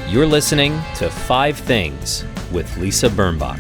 You're listening to 5 Things with Lisa Birnbach.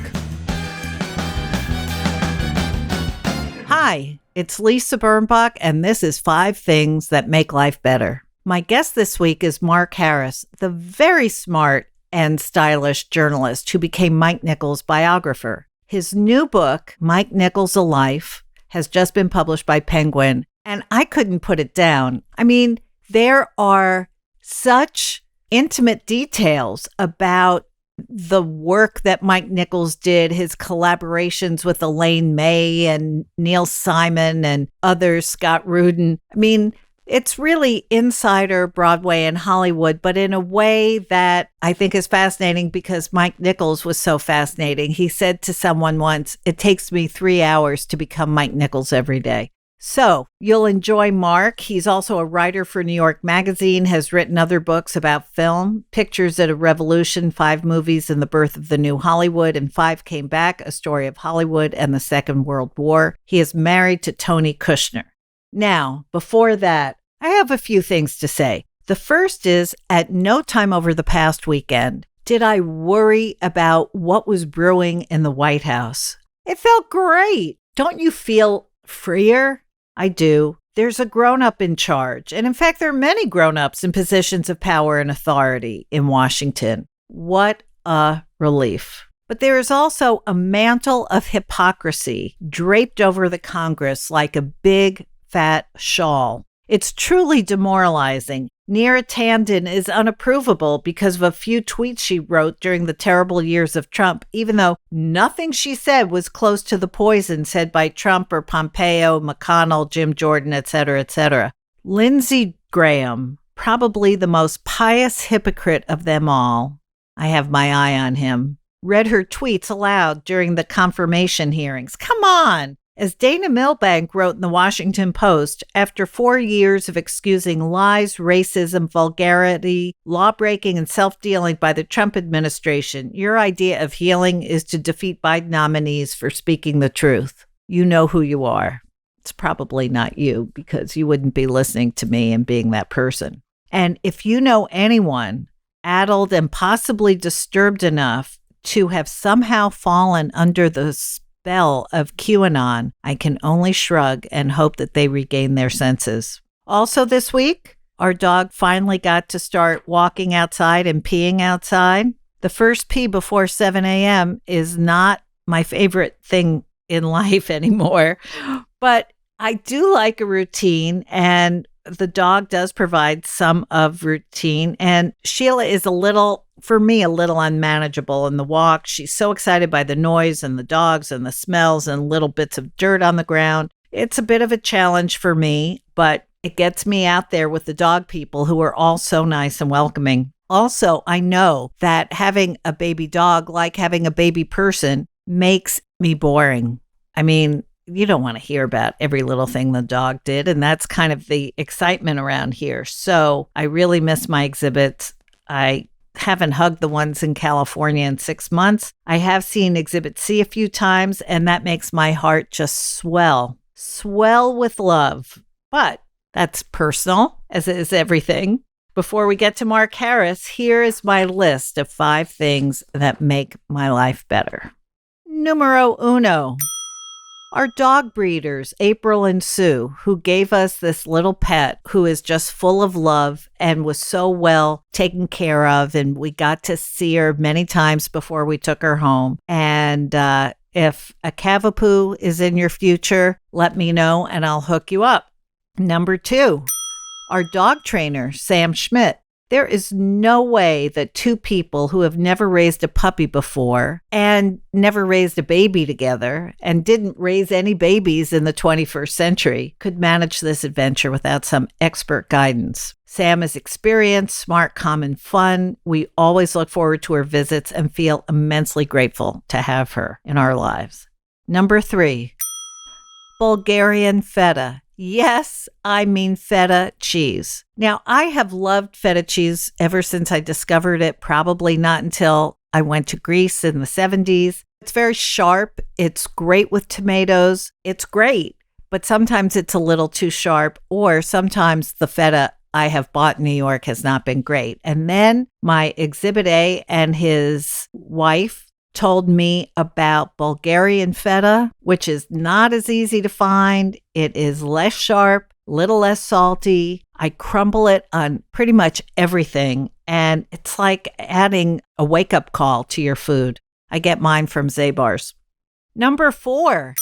Hi, it's Lisa Birnbach, and this is 5 Things That Make Life Better. My guest this week is Mark Harris, the very smart and stylish journalist who became Mike Nichols' biographer. His new book, Mike Nichols: A Life, has just been published by Penguin, and I couldn't put it down. I mean, there are such intimate details about the work that Mike Nichols did, his collaborations with Elaine May and Neil Simon and others, Scott Rudin. I mean, it's really insider Broadway and Hollywood, but in a way that I think is fascinating because Mike Nichols was so fascinating. He said to someone once, "It takes me 3 hours to become Mike Nichols every day." So you'll enjoy Mark. He's also a writer for New York Magazine, has written other books about film, Pictures at a Revolution, 5 movies and the birth of the new Hollywood, and 5 Came Back, a story of Hollywood and the Second World War. He is married to Tony Kushner. Now, before that, I have a few things to say. The first is, at no time over the past weekend did I worry about what was brewing in the White House. It felt great. Don't you feel freer? I do. There's a grown-up in charge. And in fact, there are many grown-ups in positions of power and authority in Washington. What a relief. But there is also a mantle of hypocrisy draped over the Congress like a big, fat shawl. It's truly demoralizing. Neera Tanden is unapprovable because of a few tweets she wrote during the terrible years of Trump, even though nothing she said was close to the poison said by Trump or Pompeo, McConnell, Jim Jordan, etc., etc. Lindsey Graham, probably the most pious hypocrite of them all, I have my eye on him, read her tweets aloud during the confirmation hearings. Come on! As Dana Milbank wrote in the Washington Post, after 4 years of excusing lies, racism, vulgarity, law-breaking, and self-dealing by the Trump administration, your idea of healing is to defeat Biden nominees for speaking the truth. You know who you are. It's probably not you, because you wouldn't be listening to me and being that person. And if you know anyone addled and possibly disturbed enough to have somehow fallen under the spell of QAnon, I can only shrug and hope that they regain their senses. Also this week, our dog finally got to start walking outside and peeing outside. The first pee before 7 a.m. is not my favorite thing in life anymore, but I do like a routine, and the dog does provide some of routine, and Sheila is for me, a little unmanageable in the walk. She's so excited by the noise and the dogs and the smells and little bits of dirt on the ground. It's a bit of a challenge for me, but it gets me out there with the dog people who are all so nice and welcoming. Also, I know that having a baby dog, like having a baby person, makes me boring. I mean, you don't want to hear about every little thing the dog did, and that's kind of the excitement around here. So I really miss my exhibits. I haven't hugged the ones in California in 6 months. I have seen Exhibit C a few times, and that makes my heart just swell with love. But that's personal, as is everything. Before we get to Mark Harris, here is my list of 5 things that make my life better. Numero uno. Our dog breeders, April and Sue, who gave us this little pet who is just full of love and was so well taken care of. And we got to see her many times before we took her home. And if a Cavapoo is in your future, let me know and I'll hook you up. Number 2, our dog trainer, Sam Schmidt. There is no way that 2 people who have never raised a puppy before and never raised a baby together and didn't raise any babies in the 21st century could manage this adventure without some expert guidance. Sam is experienced, smart, calm, and fun. We always look forward to her visits and feel immensely grateful to have her in our lives. Number 3, Bulgarian Feta. Yes, I mean feta cheese. Now, I have loved feta cheese ever since I discovered it, probably not until I went to Greece in the 70s. It's very sharp. It's great with tomatoes. It's great, but sometimes it's a little too sharp, or sometimes the feta I have bought in New York has not been great. And then my Exhibit A and his wife told me about Bulgarian Feta, which is not as easy to find. It is less sharp, little less salty. I crumble it on pretty much everything, and it's like adding a wake-up call to your food. I get mine from Zabar's. Number 4,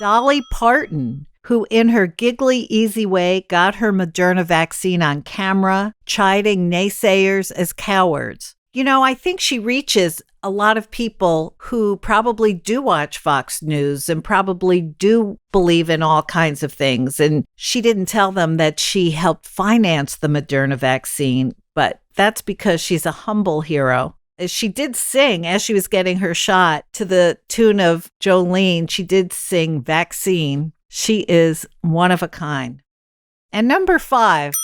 Dolly Parton, who in her giggly, easy way got her Moderna vaccine on camera, chiding naysayers as cowards. You know, I think she reaches a lot of people who probably do watch Fox News and probably do believe in all kinds of things. And she didn't tell them that she helped finance the Moderna vaccine, but that's because she's a humble hero. She did sing as she was getting her shot to the tune of Jolene. She did sing Vaccine. She is one of a kind. And number 5,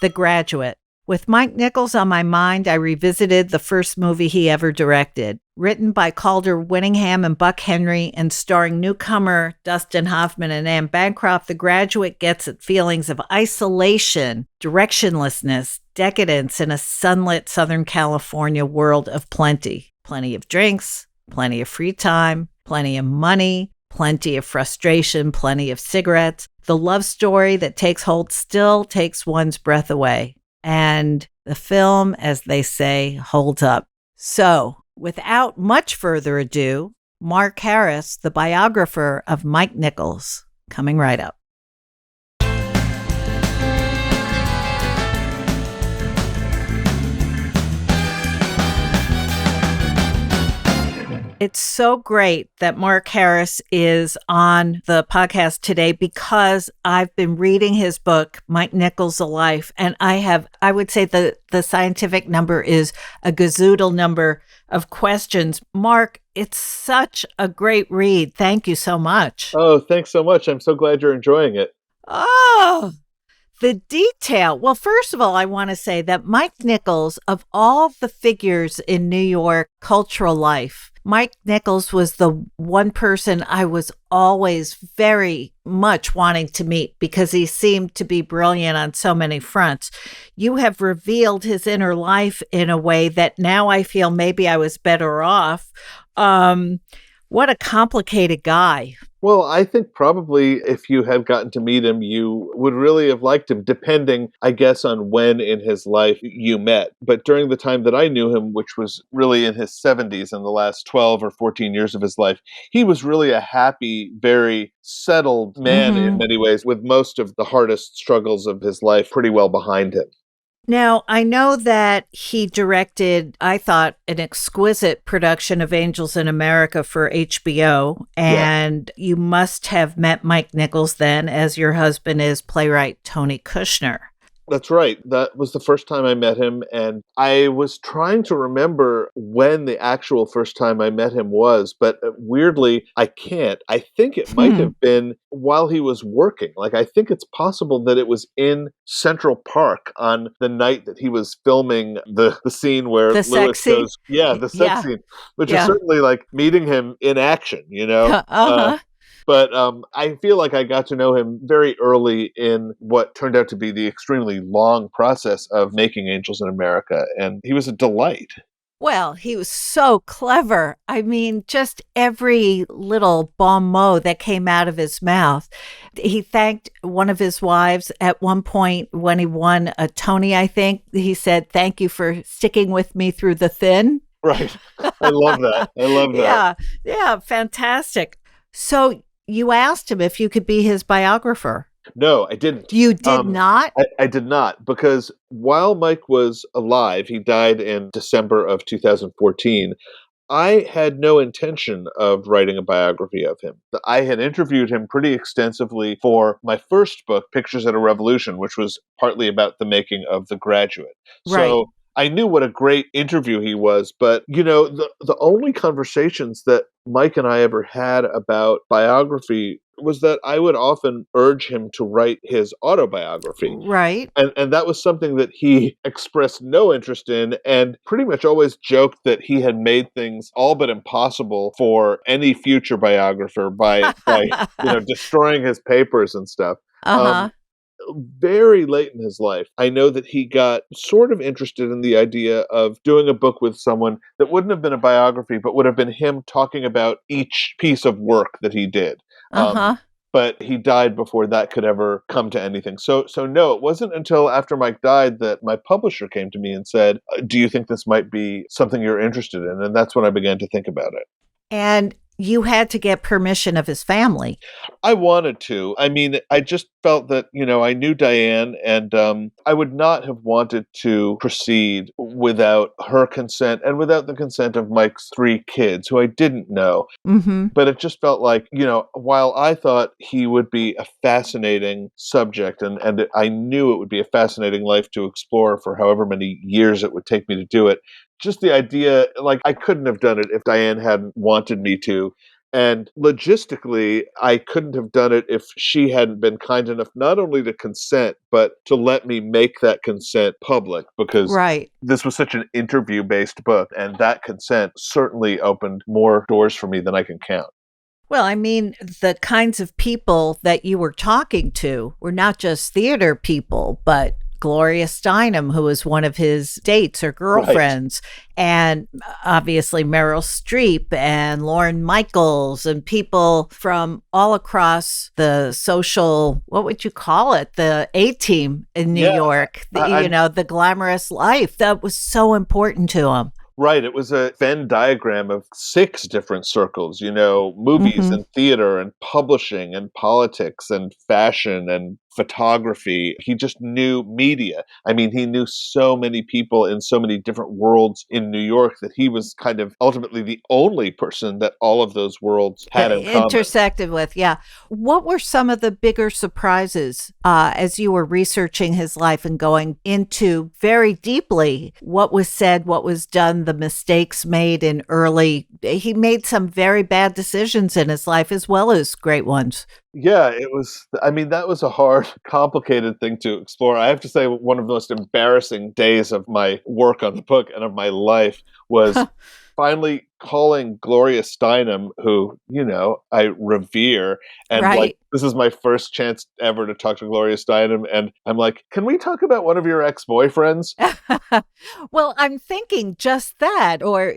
The Graduate. With Mike Nichols on my mind, I revisited the first movie he ever directed. Written by Calder Whittingham and Buck Henry and starring newcomer Dustin Hoffman and Anne Bancroft, The Graduate gets at feelings of isolation, directionlessness, decadence in a sunlit Southern California world of plenty. Plenty of drinks, plenty of free time, plenty of money, plenty of frustration, plenty of cigarettes. The love story that takes hold still takes one's breath away. And the film, as they say, holds up. So, without much further ado, Mark Harris, the biographer of Mike Nichols, coming right up. It's so great that Mark Harris is on the podcast today because I've been reading his book, Mike Nichols, A Life, and I would say the scientific number is a gazoodle number of questions. Mark, it's such a great read. Thank you so much. Oh, thanks so much. I'm so glad you're enjoying it. Oh, the detail. Well, first of all, I want to say that Mike Nichols, of all the figures in New York cultural life, Mike Nichols was the one person I was always very much wanting to meet because he seemed to be brilliant on so many fronts. You have revealed his inner life in a way that now I feel maybe I was better off. What a complicated guy. Well, I think probably if you had gotten to meet him, you would really have liked him, depending, I guess, on when in his life you met. But during the time that I knew him, which was really in his 70s and the last 12 or 14 years of his life, he was really a happy, very settled man in many ways, with most of the hardest struggles of his life pretty well behind him. Now, I know that he directed, I thought, an exquisite production of Angels in America for HBO, and you must have met Mike Nichols then, as your husband is playwright Tony Kushner. That's right. That was the first time I met him, and I was trying to remember when the actual first time I met him was, but weirdly, I can't. I think it might have been while he was working. Like, I think it's possible that it was in Central Park on the night that he was filming the scene where The Lewis sex scene? goes, the sex scene, which is Yeah. certainly like meeting him in action, you know? But I feel like I got to know him very early in what turned out to be the extremely long process of making Angels in America, and he was a delight. Well, he was so clever. I mean, just every little bon mot that came out of his mouth. He thanked one of his wives at one point when he won a Tony, I think. He said, "Thank you for sticking with me through the thin." Right. I love that. I love that. Yeah, fantastic. So you asked him if you could be his biographer. No, I didn't. You did not? I did not, because while Mike was alive, he died in December of 2014, I had no intention of writing a biography of him. I had interviewed him pretty extensively for my first book, Pictures at a Revolution, which was partly about the making of The Graduate. Right. So I knew what a great interview he was, but, you know, the only conversations that Mike and I ever had about biography was that I would often urge him to write his autobiography. Right. And that was something that he expressed no interest in, and pretty much always joked that he had made things all but impossible for any future biographer by destroying his papers and stuff. very late in his life, I know that he got sort of interested in the idea of doing a book with someone that wouldn't have been a biography, but would have been him talking about each piece of work that he did. Uh-huh. But he died before that could ever come to anything. So no, it wasn't until after Mike died that my publisher came to me and said, "Do you think this might be something you're interested in?" And that's when I began to think about it. And you had to get permission of his family. I wanted to. I mean, I just felt that, I knew Diane, and I would not have wanted to proceed without her consent and without the consent of Mike's 3 kids, who I didn't know. Mm-hmm. But it just felt like, while I thought he would be a fascinating subject, and I knew it would be a fascinating life to explore for however many years it would take me to do it, just the idea, like, I couldn't have done it if Diane hadn't wanted me to. And logistically, I couldn't have done it if she hadn't been kind enough not only to consent, but to let me make that consent public, because Right. this was such an interview-based book, and that consent certainly opened more doors for me than I can count. Well, I mean, the kinds of people that you were talking to were not just theater people, but Gloria Steinem, who was one of his dates or girlfriends, and obviously Meryl Streep and Lorne Michaels, and people from all across the social, what would you call it? The A-team in New York, the glamorous life that was so important to him. Right. It was a Venn diagram of 6 different circles, movies and theater and publishing and politics and fashion and photography. He just knew media. I mean, he knew so many people in so many different worlds in New York that he was kind of ultimately the only person that all of those worlds had in common. Intersected with, yeah. What were some of the bigger surprises as you were researching his life and going into very deeply what was said, what was done, the mistakes made he made some very bad decisions in his life as well as great ones. Yeah, that was a hard, complicated thing to explore. I have to say, one of the most embarrassing days of my work on the book and of my life was finally calling Gloria Steinem, who, I revere. And right. this is my first chance ever to talk to Gloria Steinem. And I'm like, can we talk about one of your ex-boyfriends? Well, I'm thinking just that, or,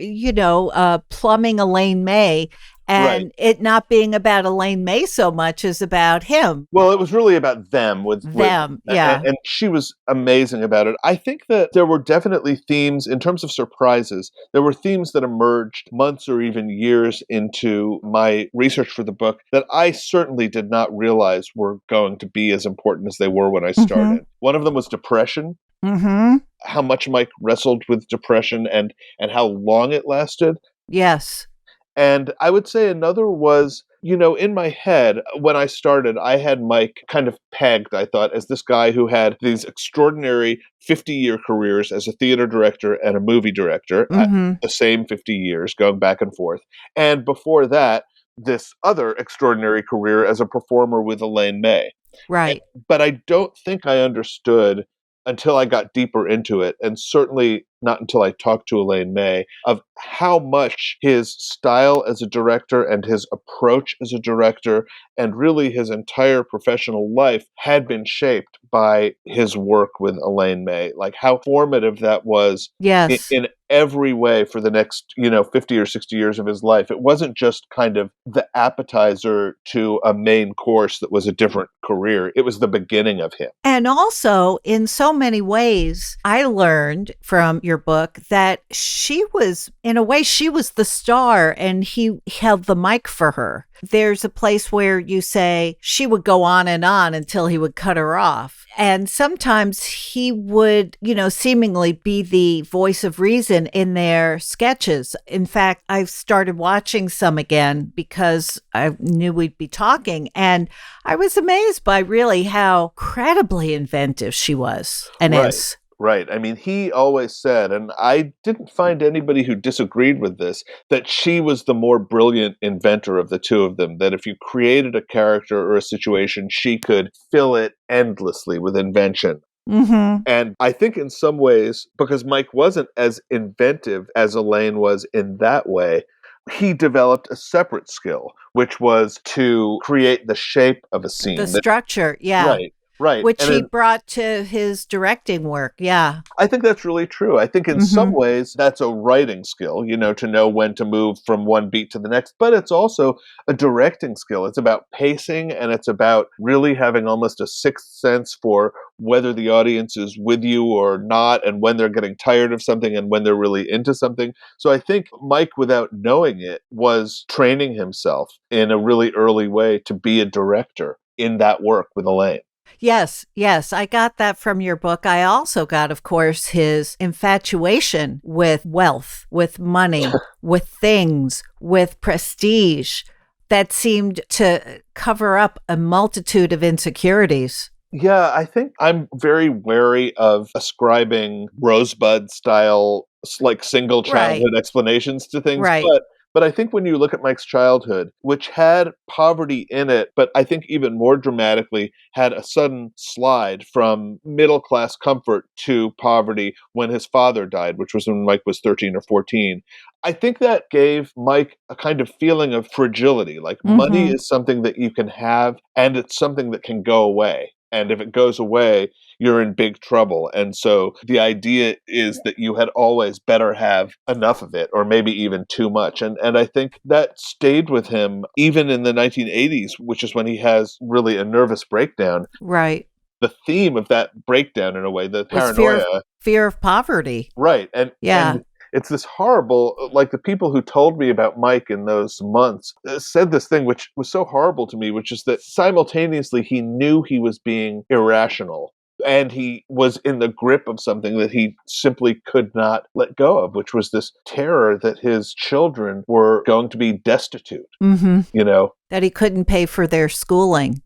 plumbing Elaine May. And it not being about Elaine May so much as about him. Well, it was really about them. Yeah. And she was amazing about it. I think that there were definitely themes, in terms of surprises, there were themes that emerged months or even years into my research for the book that I certainly did not realize were going to be as important as they were when I started. One of them was depression. Mm-hmm. How much Mike wrestled with depression and how long it lasted. Yes. And I would say another was, in my head, when I started, I had Mike kind of pegged, I thought, as this guy who had these extraordinary 50-year careers as a theater director and a movie director, the same 50 years, going back and forth. And before that, this other extraordinary career as a performer with Elaine May. Right. But I don't think I understood until I got deeper into it, and certainly not until I talked to Elaine May, of how much his style as a director and his approach as a director and really his entire professional life had been shaped by his work with Elaine May. Like how formative that was in every way for the next, 50 or 60 years of his life. It wasn't just kind of the appetizer to a main course that was a different career. It was the beginning of him. And also, in so many ways, I learned from your book that she was the star and he held the mic for her. There's a place where you say she would go on and on until he would cut her off. And sometimes he would, seemingly be the voice of reason in their sketches. In fact, I've started watching some again because I knew we'd be talking. And I was amazed by really how incredibly inventive she was and is. Right. I mean, he always said, and I didn't find anybody who disagreed with this, that she was the more brilliant inventor of the two of them, that if you created a character or a situation, she could fill it endlessly with invention. Mm-hmm. And I think in some ways, because Mike wasn't as inventive as Elaine was in that way, he developed a separate skill, which was to create the shape of a scene. The structure, yeah. Right. Right. which And he brought to his directing work. Yeah. I think that's really true. I think in some ways that's a writing skill, to know when to move from one beat to the next, but it's also a directing skill. It's about pacing, and it's about really having almost a sixth sense for whether the audience is with you or not, and when they're getting tired of something and when they're really into something. So I think Mike, without knowing it, was training himself in a really early way to be a director in that work with Elaine. Yes, yes, I got that from your book. I also got, of course, his infatuation with wealth, with money, with things, with prestige that seemed to cover up a multitude of insecurities. Yeah, I think I'm very wary of ascribing Rosebud style, like single Right, childhood explanations to things, right. but I think when you look at Mike's childhood, which had poverty in it, but I think even more dramatically had a sudden slide from middle class comfort to poverty when his father died, which was when Mike was 13 or 14. I think that gave Mike a kind of feeling of fragility, like money Mm-hmm. is something that you can have and it's something that can go away. And if it goes away, you're in big trouble. And so the idea is that you had always better have enough of it, or maybe even too much. And I think that stayed with him even in the 1980s, which is when he has really a nervous breakdown. Right. The theme of that breakdown, in a way, the Was paranoia, fear of poverty. right? And Yeah. it's this horrible, like the people who told me about Mike in those months said this thing which was so horrible to me, which is that simultaneously he knew he was being irrational, and he was in the grip of something that he simply could not let go of, which was this terror that his children were going to be destitute, Mm-hmm. you know? That he couldn't pay for their schooling.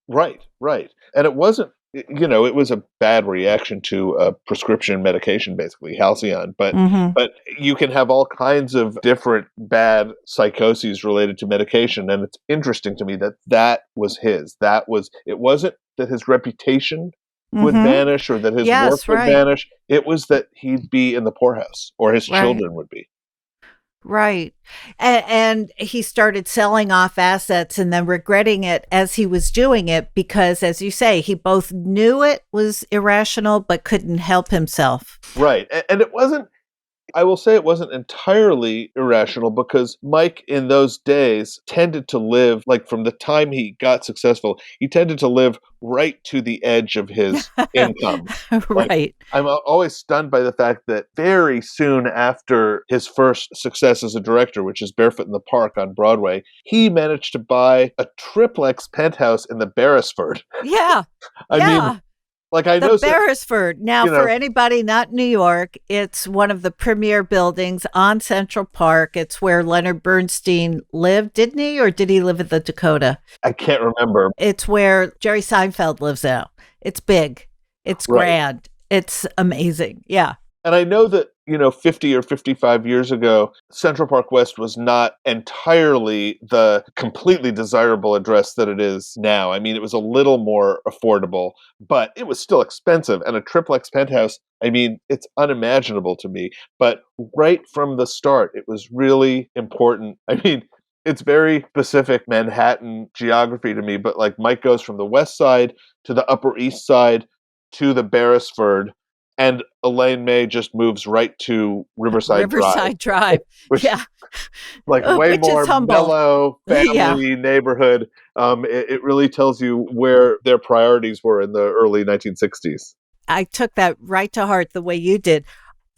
Right, right. And it wasn't, it was a bad reaction to a prescription medication, basically, Halcyon. Mm-hmm. But you can have all kinds of different bad psychoses related to medication. And it's interesting to me that that was his. It wasn't that his reputation would Mm-hmm. vanish or that his work Yes, would right. vanish. It was that he'd be in the poorhouse, or his Right. children would be. Right. And he started selling off assets and then regretting it as he was doing it because, as you say, he both knew it was irrational but couldn't help himself. Right. And it wasn't, I will say it wasn't entirely irrational, because Mike in those days tended to live, like from the time he got successful, he tended to live right to the edge of his income. Like, Right. I'm always stunned by the fact that very soon after his first success as a director, which is Barefoot in the Park on Broadway, he managed to buy a triplex penthouse in the Beresford. Yeah. I mean, Yeah. like, I The know, so, Beresford. Now, you for know, anybody not in New York, it's one of the premier buildings on Central Park. It's where Leonard Bernstein lived, didn't he? Or did he live at the Dakota? I can't remember. It's where Jerry Seinfeld lives now. It's big. It's Right. grand. It's amazing. Yeah. And I know that, 50 or 55 years ago, Central Park West was not entirely the completely desirable address that it is now. I mean, it was a little more affordable, but it was still expensive. And a triplex penthouse, I mean, it's unimaginable to me. But right from the start, it was really important. I mean, it's very specific Manhattan geography to me, but like Mike goes from the West Side to the Upper East Side to the Beresford, and Elaine May just moves right to Riverside Drive, Riverside Drive. which Yeah. like way Which is more humble. mellow Yeah. family neighborhood. It really tells you where their priorities were in the early 1960s. I took that right to heart the way you did.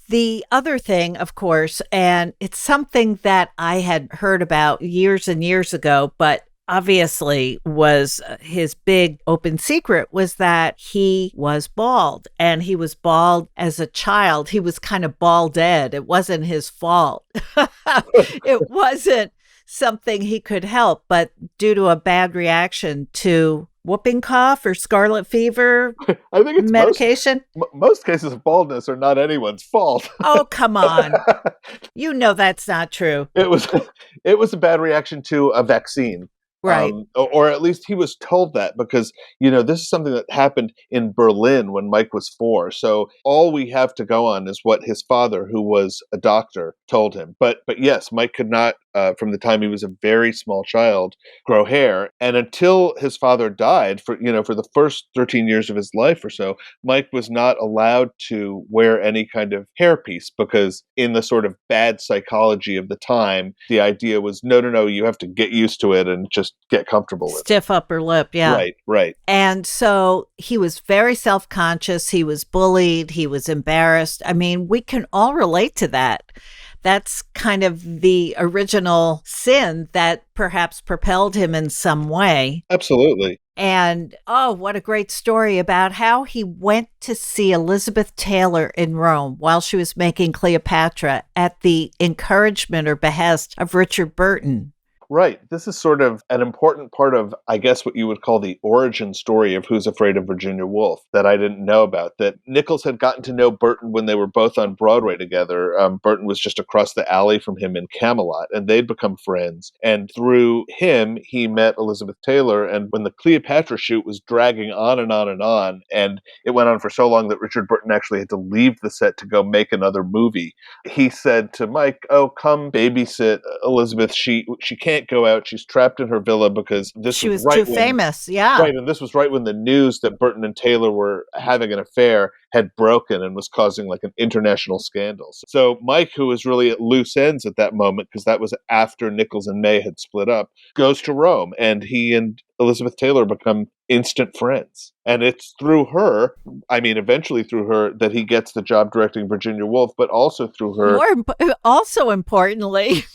The other thing, of course, and it's something that I had heard about years and years ago, but obviously was his big open secret, was that he was bald, and he was bald as a child. He was kind of bald-ed. It wasn't his fault. It wasn't something he could help, but due to a bad reaction to whooping cough or scarlet fever I think it's medication. most cases of baldness are not anyone's fault. Oh, come on. You know that's not true. It was it was a bad reaction to a vaccine. Right. Or at least he was told that, because this is something that happened in Berlin when Mike was 4. So all we have to go on is what his father, who was a doctor, told him. But yes, Mike could not from the time he was a very small child, grow hair. And until his father died, for the first 13 years of his life or so, Mike was not allowed to wear any kind of hairpiece because in the sort of bad psychology of the time, the idea was, no, you have to get used to it and just get comfortable with it. Stiff upper lip, yeah. Right. And so he was very self-conscious. He was bullied. He was embarrassed. I mean, we can all relate to that. That's kind of the original sin that perhaps propelled him in some way. Absolutely. And, oh, what a great story about how he went to see Elizabeth Taylor in Rome while she was making Cleopatra at the encouragement or behest of Richard Burton. Right. This is sort of an important part of, I guess, what you would call the origin story of Who's Afraid of Virginia Woolf that I didn't know about. That Nichols had gotten to know Burton when they were both on Broadway together. Burton was just across the alley from him in Camelot, and they'd become friends. And through him, he met Elizabeth Taylor. And when the Cleopatra shoot was dragging on and on and on, and it went on for so long that Richard Burton actually had to leave the set to go make another movie, he said to Mike, "Oh, come babysit Elizabeth. She can't go out. She's trapped in her villa because she was too famous." Yeah. Right. And this was right when the news that Burton and Taylor were having an affair had broken and was causing like an international scandal. So Mike, who was really at loose ends at that moment, because that was after Nichols and May had split up, goes to Rome, and he and Elizabeth Taylor become instant friends. And it's through her, eventually through her, that he gets the job directing Virginia Woolf, but also through her. Also importantly,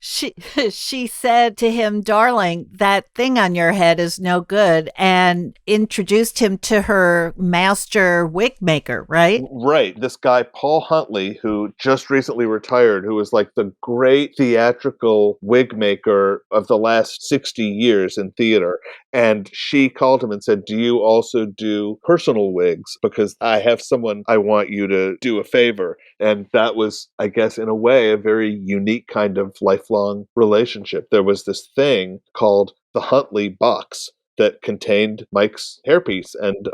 she said to him, "Darling, that thing on your head is no good," and introduced him to her master wig maker, right? Right. This guy, Paul Huntley, who just recently retired, who was like the great theatrical wig maker of the last 60 years in theater. And she called him and said, "Do you also do personal wigs? Because I have someone I want you to do a favor." And that was, I guess, in a way, a very unique kind of lifelong relationship. There was this thing called the Huntley box that contained Mike's hairpiece and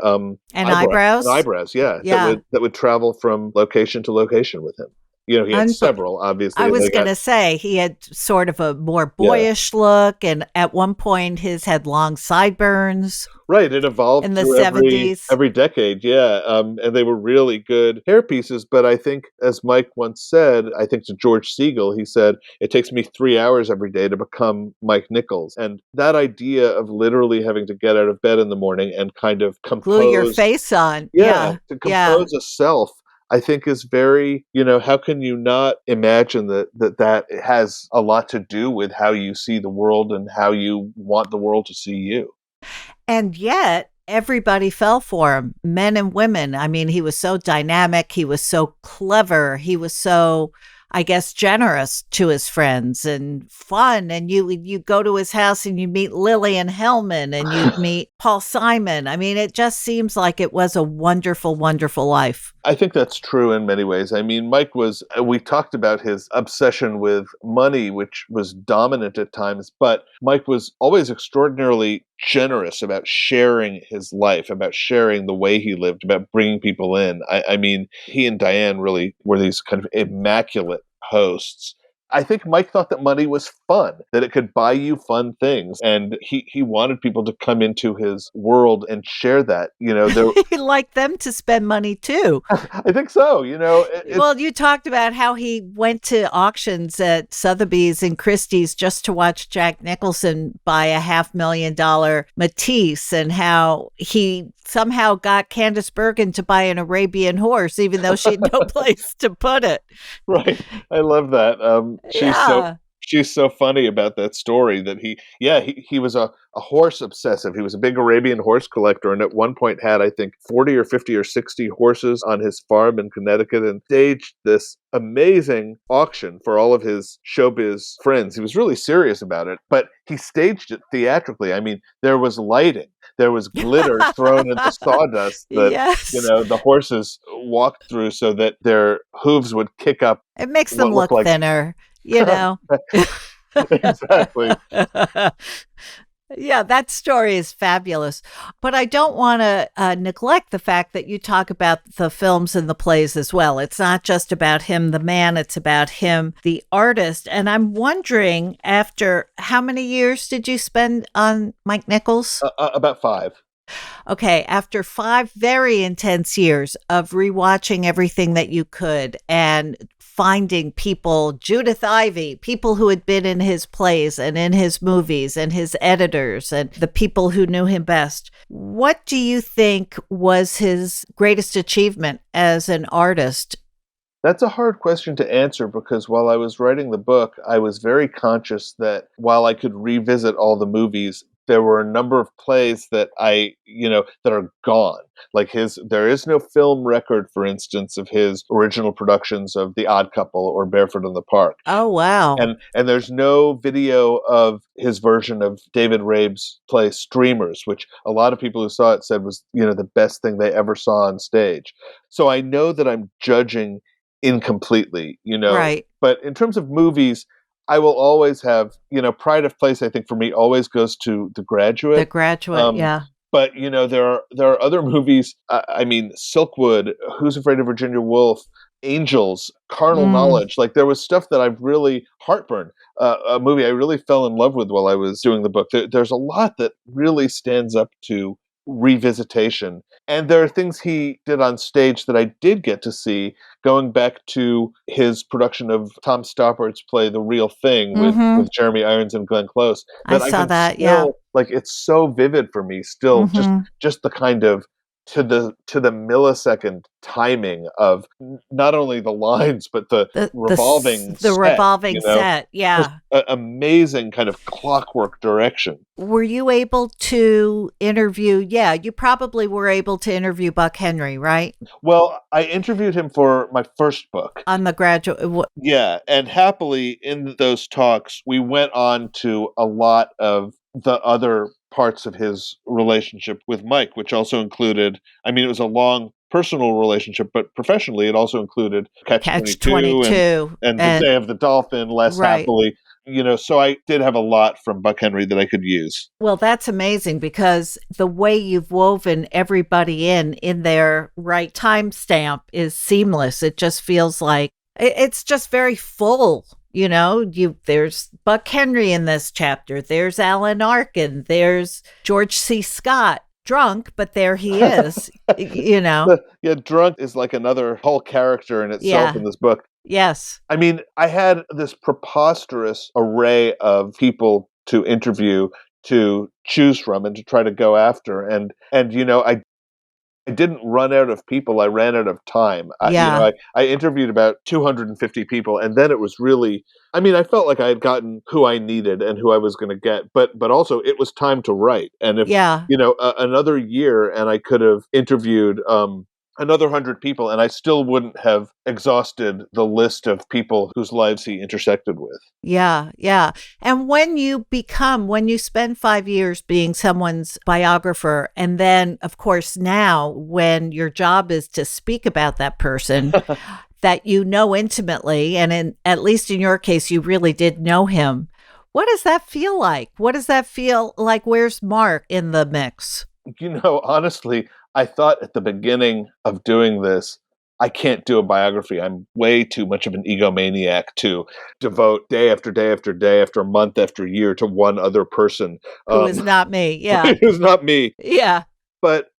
eyebrows. And eyebrows, yeah. That would travel from location to location with him. He had several, obviously. I was going to say, he had sort of a more boyish look, and at one point his had long sideburns. Right, it evolved in the 70s. Every decade, yeah. And they were really good hair pieces, but I think, as Mike once said, I think to George Siegel, he said, "It takes me 3 hours every day to become Mike Nichols." And that idea of literally having to get out of bed in the morning and kind of compose... glue your face on. To compose a self, I think is very, how can you not imagine that has a lot to do with how you see the world and how you want the world to see you. And yet, everybody fell for him, men and women. I mean, he was so dynamic. He was so clever. He was so, I guess, generous to his friends and fun. And you go to his house and you meet Lillian Hellman and you meet Paul Simon. I mean, it just seems like it was a wonderful, wonderful life. I think that's true in many ways. I mean, we talked about his obsession with money, which was dominant at times, but Mike was always extraordinarily generous about sharing his life, about sharing the way he lived, about bringing people in. I mean, he and Diane really were these kind of immaculate hosts. I think Mike thought that money was fun, that it could buy you fun things. And he wanted people to come into his world and share that. He liked them to spend money too. I think so. Well, you talked about how he went to auctions at Sotheby's and Christie's just to watch Jack Nicholson buy a $500,000 Matisse, and how he somehow got Candice Bergen to buy an Arabian horse, even though she had no place to put it. Right. I love that. She's so funny about that story that he was a horse obsessive. He was a big Arabian horse collector, and at one point had, I think, 40 or 50 or 60 horses on his farm in Connecticut, and staged this amazing auction for all of his showbiz friends. He was really serious about it, but he staged it theatrically. I mean, there was lighting. There was glitter thrown into sawdust that, the horses walked through so that their hooves would kick up. It makes them look thinner. Exactly. Yeah, that story is fabulous. But I don't want to neglect the fact that you talk about the films and the plays as well. It's not just about him, the man, it's about him, the artist. And I'm wondering, after how many years did you spend on Mike Nichols? About 5. Okay, after 5 very intense years of rewatching everything that you could and finding people, Judith Ivey, people who had been in his plays and in his movies and his editors and the people who knew him best, what do you think was his greatest achievement as an artist? That's a hard question to answer because while I was writing the book, I was very conscious that while I could revisit all the movies, there were a number of plays that that are gone. There is no film record, for instance, of his original productions of The Odd Couple or Barefoot in the Park. Oh, wow. And there's no video of his version of David Rabe's play Streamers, which a lot of people who saw it said was, the best thing they ever saw on stage. So I know that I'm judging incompletely, Right. but in terms of movies, I will always have, pride of place, I think for me always goes to The Graduate. The Graduate, Um, yeah. but there are other movies. I mean, Silkwood, Who's Afraid of Virginia Woolf, Angels, Carnal Mm. Knowledge. Like there was stuff that I've really Heartburn, a movie I really fell in love with while I was doing the book. There's a lot that really stands up to revisitation, and there are things he did on stage that I did get to see. Going back to his production of Tom Stoppard's play The Real Thing with Mm-hmm. Jeremy Irons and Glenn Close, I that I saw can that, yeah. still like. It's so vivid for me still, Mm-hmm. just the kind of to the millisecond timing of not only the lines but the revolving The set, revolving set, just yeah. amazing kind of clockwork direction. Were you able to interview? Yeah, you probably were able to interview Buck Henry, right? Well, I interviewed him for my first book. On The Graduate. Yeah, and happily in those talks, we went on to a lot of the other parts of his relationship with Mike, which also included, I mean, it was a long personal relationship, but professionally, it also included Catch Catch 22 22. and The And Day of the Dolphin, less right. happily. So I did have a lot from Buck Henry that I could use. Well, that's amazing because the way you've woven everybody in their right timestamp is seamless. It just feels like it's just very full. There's Buck Henry in this chapter. There's Alan Arkin. There's George C. Scott, drunk, but there he is. Yeah, Drunk is like another whole character in itself Yeah. in this book. Yes. I mean, I had this preposterous array of people to interview, to choose from, and to try to go after. And I didn't run out of people. I ran out of time. Yeah. I interviewed about 250 people, and then it was really. I mean, I felt like I had gotten who I needed and who I was going to get, but also it was time to write. And if Yeah. another year, and I could have interviewed another 100 people, and I still wouldn't have exhausted the list of people whose lives he intersected with. Yeah, yeah. And when you spend 5 years being someone's biographer, and then, of course, now when your job is to speak about that person that you know intimately, and at least in your case, you really did know him, what does that feel like? What does that feel like? Where's Mark in the mix? Honestly, I thought at the beginning of doing this, I can't do a biography. I'm way too much of an egomaniac to devote day after day after day after month after year to one other person. Who is not me? Yeah. Who's not me. Yeah. But,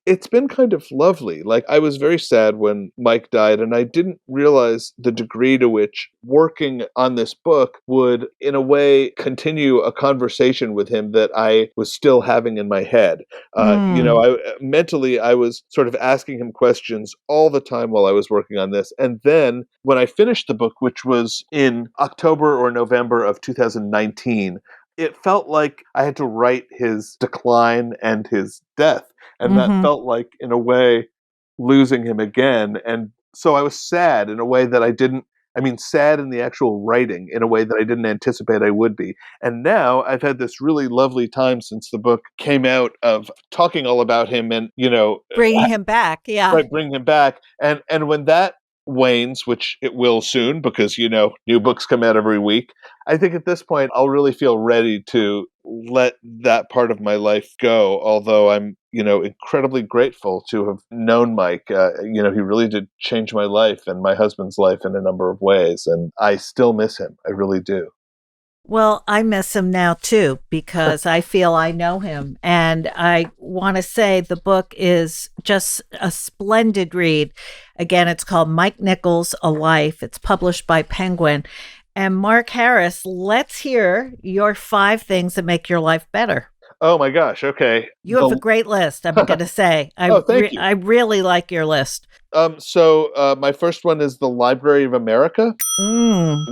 it's been kind of lovely. Like, I was very sad when Mike died, and I didn't realize the degree to which working on this book would, in a way, continue a conversation with him that I was still having in my head. Mm. Mentally, I was sort of asking him questions all the time while I was working on this. And then when I finished the book, which was in October or November of 2019, it felt like I had to write his decline and his death. And that Mm-hmm. felt like, in a way, losing him again. And so I was sad in a way that sad in the actual writing in a way that I didn't anticipate I would be. And now I've had this really lovely time since the book came out of talking all about him and, Bringing him back. Yeah. right, bring him back. And when that wanes, which it will soon because, new books come out every week, I think at this point I'll really feel ready to let that part of my life go. Although I'm, incredibly grateful to have known Mike. He really did change my life and my husband's life in a number of ways. And I still miss him. I really do. Well, I miss him now too, because I feel I know him. And I want to say the book is just a splendid read. Again, it's called Mike Nichols, A Life. It's published by Penguin. And Mark Harris, let's hear your 5 things that make your life better. Oh my gosh. Okay. You have a great list, I'm going to say. Thank you. I really like your list. So my first one is the Library of America,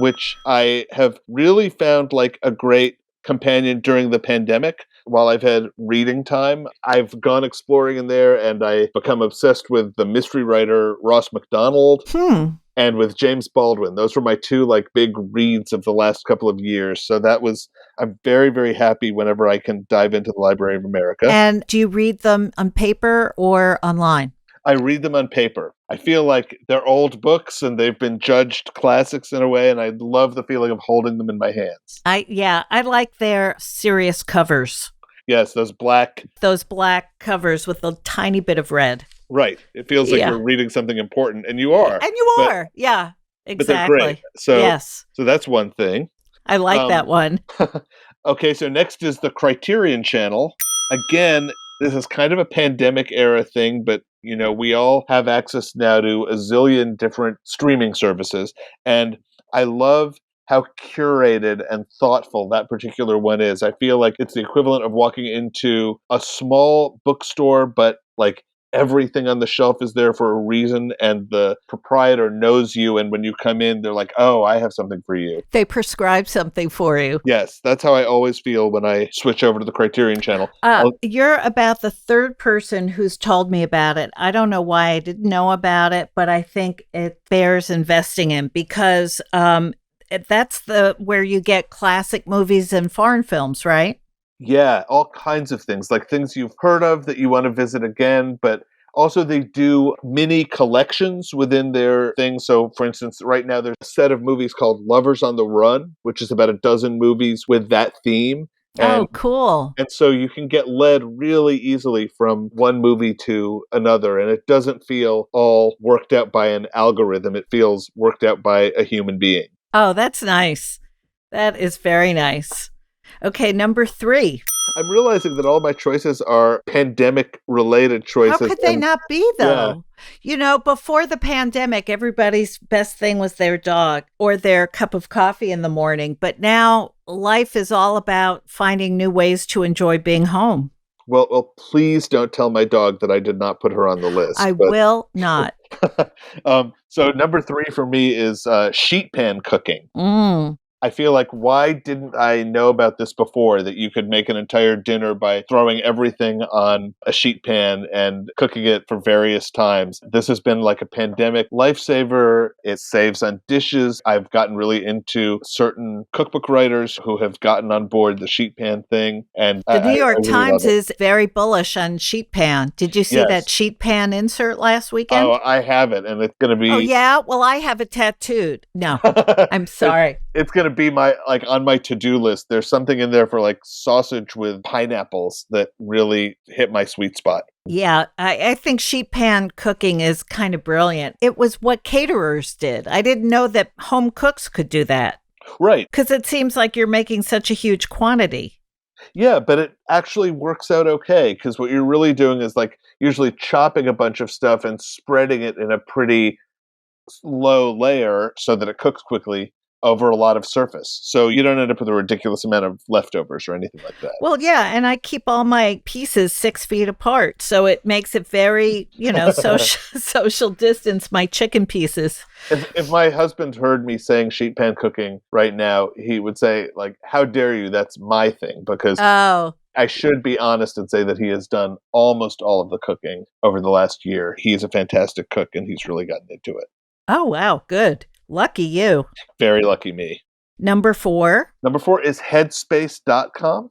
which I have really found like a great companion during the pandemic. While I've had reading time, I've gone exploring in there and I become obsessed with the mystery writer Ross MacDonald. And with James Baldwin. Those were my 2 like big reads of the last couple of years. So I'm very, very happy whenever I can dive into the Library of America. And do you read them on paper or online? I read them on paper. I feel like they're old books and they've been judged classics in a way, and I love the feeling of holding them in my hands. I like their serious covers. Yes, those black covers with a tiny bit of red. Right. It feels like you're reading something important, and you are. And you are. Yeah, exactly. But they're great. So, yes. So that's one thing. I like that one. Okay, so next is the Criterion Channel. Again, this is kind of a pandemic era thing, but we all have access now to a zillion different streaming services. And I love how curated and thoughtful that particular one is. I feel like it's the equivalent of walking into a small bookstore, but like everything on the shelf is there for a reason, and the proprietor knows you, and when you come in, they're like, oh, I have something for you. They prescribe something for you. Yes, that's how I always feel when I switch over to the Criterion Channel. You're about the 3rd person who's told me about it. I don't know why I didn't know about it, but I think it bears investing in, because that's where you get classic movies and foreign films, right? Yeah, all kinds of things, like things you've heard of that you want to visit again, but also they do mini collections within their thing. So, for instance, right now there's a set of movies called Lovers on the Run, which is about a dozen movies with that theme. Oh, cool. And so you can get led really easily from one movie to another, and it doesn't feel all worked out by an algorithm. It feels worked out by a human being. Oh, that's nice. That is very nice. Okay, number 3. I'm realizing that all my choices are pandemic-related choices. How could they not be, though? Yeah. Before the pandemic, everybody's best thing was their dog or their cup of coffee in the morning. But now life is all about finding new ways to enjoy being home. Well, please don't tell my dog that I did not put her on the list. I will not. So number 3 for me is sheet pan cooking. I feel like, why didn't I know about this before, that you could make an entire dinner by throwing everything on a sheet pan and cooking it for various times? This has been like a pandemic lifesaver. It saves on dishes. I've gotten really into certain cookbook writers who have gotten on board the sheet pan thing. And the New York Times is very bullish on sheet pan. Did you see that sheet pan insert last weekend? Oh, I have it, and it's going to be... Oh, yeah? Well, I have it tattooed. No, I'm sorry. It's going to be on my to-do list. There's something in there for like sausage with pineapples that really hit my sweet spot. Yeah, I think sheet pan cooking is kind of brilliant. It was what caterers did. I didn't know that home cooks could do that. Right. Because it seems like you're making such a huge quantity. Yeah, but it actually works out okay, because what you're really doing is like usually chopping a bunch of stuff and spreading it in a pretty low layer so that it cooks quickly over a lot of surface. So you don't end up with a ridiculous amount of leftovers or anything like that. Well, yeah, and I keep all my pieces 6 feet apart, so it makes it very, social distance my chicken pieces. If my husband heard me saying sheet pan cooking right now, he would say, like, how dare you? That's my thing. Because I should be honest and say that he has done almost all of the cooking over the last year. He's a fantastic cook, and he's really gotten into it. Oh, wow. Good. Lucky you. Very lucky me. Number 4. Number 4 is headspace.com,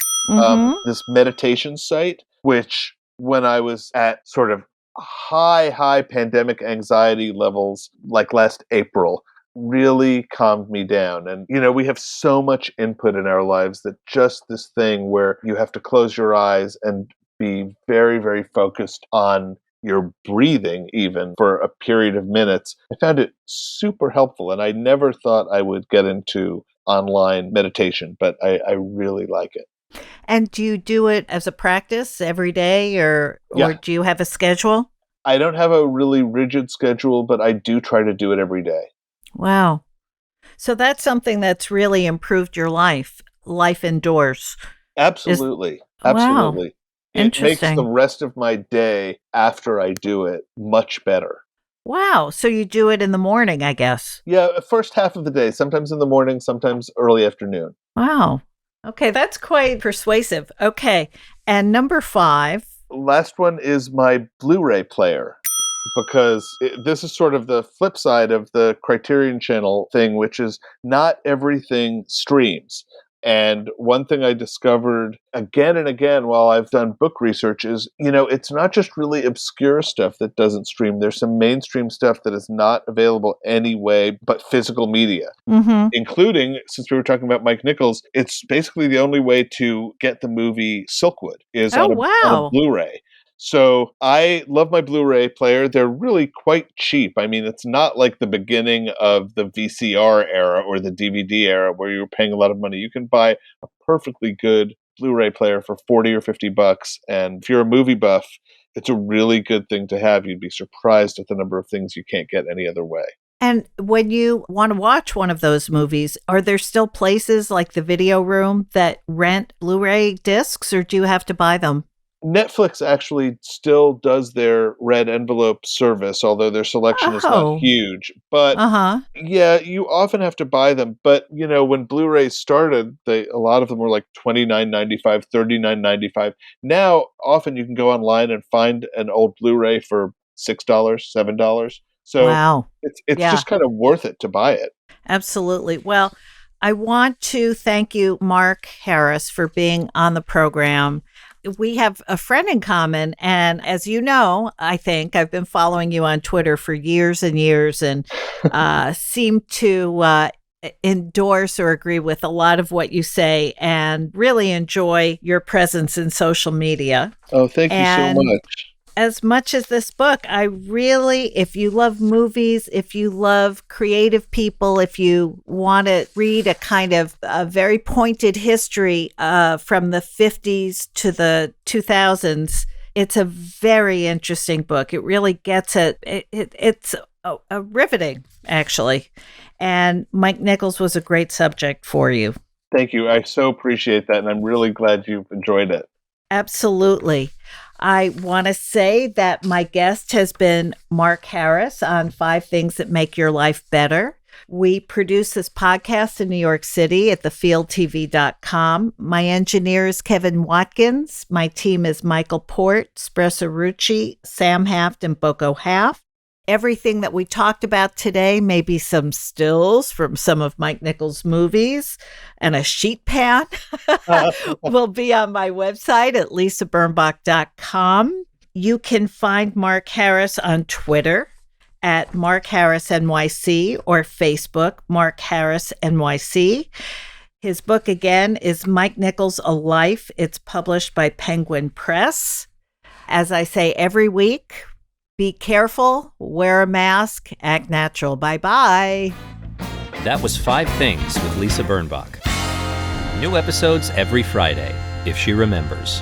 this meditation site, which when I was at sort of high pandemic anxiety levels like last April really calmed me down. And, we have so much input in our lives that just this thing where you have to close your eyes and be very, very focused on your breathing, even for a period of minutes, I found it super helpful. And I never thought I would get into online meditation, but I really like it. And do you do it as a practice every day or Yeah. do you have a schedule? I don't have a really rigid schedule, but I do try to do it every day. Wow. So that's something that's really improved your life indoors. Absolutely. Wow. Absolutely. It makes the Interesting. rest of my day after I do it much better. Wow. So you do it in the morning, I guess. Yeah, first half of the day, sometimes in the morning, sometimes early afternoon. Wow. Okay, that's quite persuasive. Okay. And number 5. Last one is my Blu-ray player, because this is sort of the flip side of the Criterion Channel thing, which is not everything streams. And one thing I discovered again and again while I've done book research is, it's not just really obscure stuff that doesn't stream. There's some mainstream stuff that is not available anyway but physical media. Mm-hmm. Including, since we were talking about Mike Nichols, it's basically the only way to get the movie Silkwood is Oh, on a wow. Blu-ray. So I love my Blu-ray player. They're really quite cheap. I mean, it's not like the beginning of the VCR era or the DVD era where you were paying a lot of money. You can buy a perfectly good Blu-ray player for $40 or $50. And if you're a movie buff, it's a really good thing to have. You'd be surprised at the number of things you can't get any other way. And when you want to watch one of those movies, are there still places like the Video Room that rent Blu-ray discs, or do you have to buy them? Netflix actually still does their red envelope service, although their selection is not Oh, huge. But uh-huh. yeah, you often have to buy them. But when Blu-rays started, a lot of them were like $29.95, $39.95. Now, often you can go online and find an old Blu-ray for $6, $7. So Wow. it's Yeah, just kind of worth it to buy it. absolutely. Well, I want to thank you, Mark Harris, for being on the program. We have a friend in common. And as you know, I think I've been following you on Twitter for years and years and seem to endorse or agree with a lot of what you say and really enjoy your presence in social media. Oh, thank you so And much. as much as this book, I really, if you love movies, if you love creative people, if you want to read a kind of a very pointed history from the 50s to the 2000s, it's a very interesting book. It really gets it's a riveting, actually. And Mike Nichols was a great subject for you. Thank you. I so appreciate that. And I'm really glad you've enjoyed it. Absolutely. I want to say that my guest has been Mark Harris on 5 Things That Make Your Life Better. We produce this podcast in New York City at thefieldtv.com. My engineer is Kevin Watkins. My team is Michael Port, Spressa Rucci, Sam Haft, and Boko Haft. Everything that we talked about today, maybe some stills from some of Mike Nichols' movies and a sheet pan, will be on my website at lisabirnbach.com. You can find Mark Harris on Twitter at Mark Harris NYC or Facebook, Mark Harris NYC. His book, again, is Mike Nichols, A Life. It's published by Penguin Press. As I say every week, be careful, wear a mask, act natural. Bye-bye. That was 5 Things with Lisa Birnbach. New episodes every Friday, if she remembers.